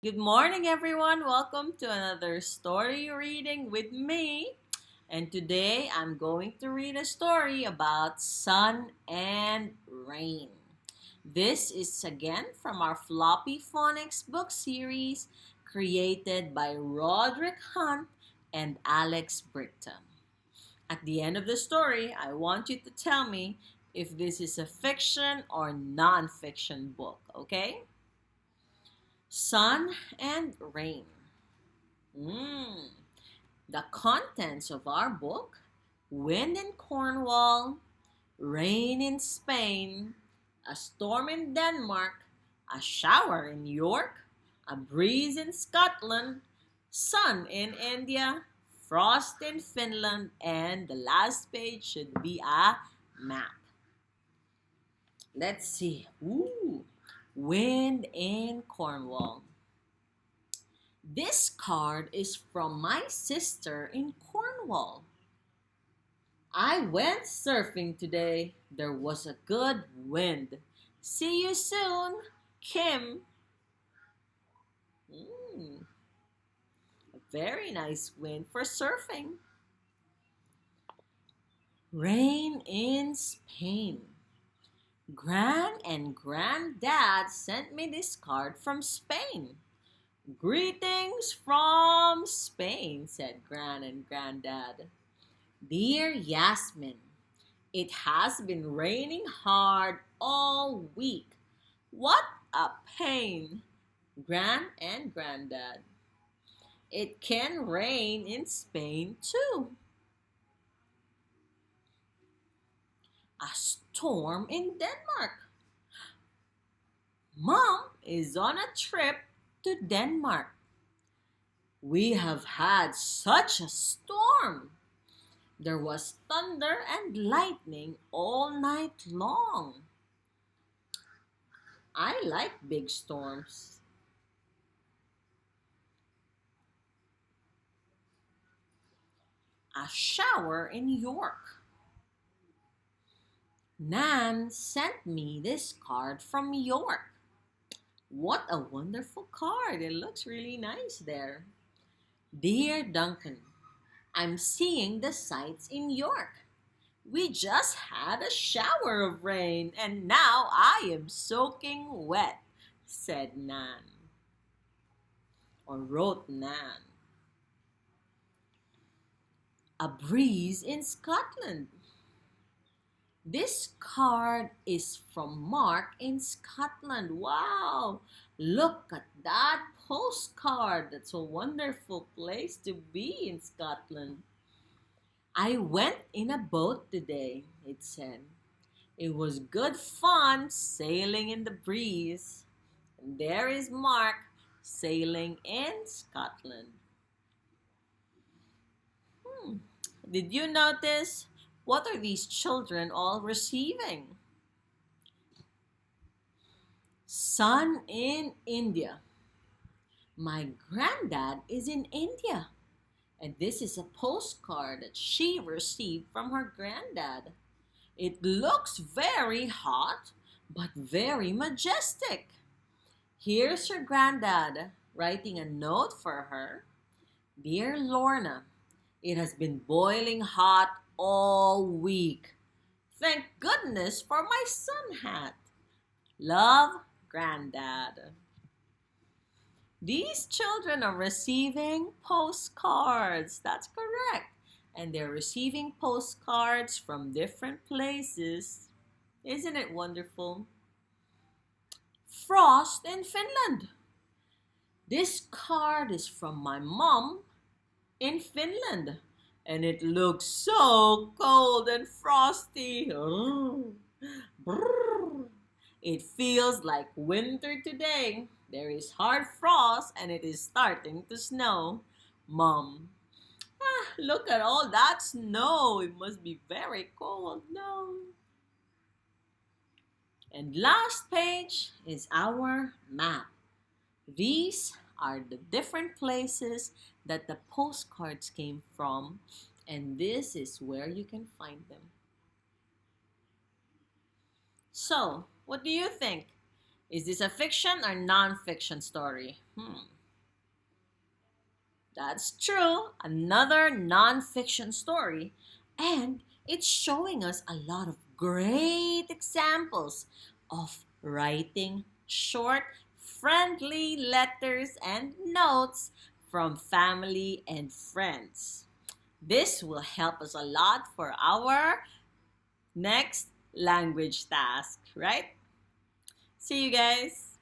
Good morning, everyone. Welcome to another story reading with me. And today I'm going to read a story about sun and rain. This is again from our Floppy Phonics book series created by Roderick Hunt and Alex Brighton. At the end of the story, I want you to tell me if this is a fiction or non-fiction book, okay? Sun and rain. Mm. The contents of our book: wind in Cornwall, rain in Spain, a storm in Denmark, a shower in York, a breeze in Scotland, sun in India, frost in Finland, and the last page should be a map. Let's see. Ooh, wind in Cornwall. This card is from my sister in Cornwall. I went surfing today. There was a good wind. See you soon, Kim. Mm, a very nice wind for surfing. Rain in Spain. Gran and Granddad sent me this card from Spain. Greetings from Spain, said Gran and Granddad. Dear Yasmin, it has been raining hard all week. What a pain, Gran and Granddad. It can rain in Spain too. A storm in Denmark. Mom is on a trip to Denmark. We have had such a storm. There was thunder and lightning all night long. I like big storms. A shower in York. Nan sent me this card from York. What a wonderful card. It looks really nice there. Dear Duncan, I'm seeing the sights in York. We just had a shower of rain and now I am soaking wet, said Nan, or wrote Nan. A breeze in Scotland. This card is from Mark in Scotland. Wow! Look at that postcard. That's a wonderful place to be in Scotland. I went in a boat today, it said. It was good fun sailing in the breeze. And there is Mark sailing in Scotland. Did you notice? What are these children all receiving? Sun in India. My granddad is in India, and this is a postcard that she received from her granddad. It looks very hot, but very majestic. Here's her granddad writing a note for her. Dear Lorna, it has been boiling hot all week. Thank goodness for my sun hat. Love, Granddad. These children are receiving postcards. That's correct. And they're receiving postcards from different places. Isn't it wonderful? Frost in Finland. This card is from my mom in Finland. And it looks so cold and frosty. Oh, it feels like winter today. There is hard frost and it is starting to snow. Mom, look at all that snow. It must be very cold. No. And last page is our map. These are the different places that the postcards came from, and this is where you can find them. So, what do you think? Is this a fiction or non-fiction story? Hmm. That's true. Another nonfiction story. And it's showing us a lot of great examples of writing short, friendly letters and notes from family and friends. This will help us a lot for our next language task, right? See you guys.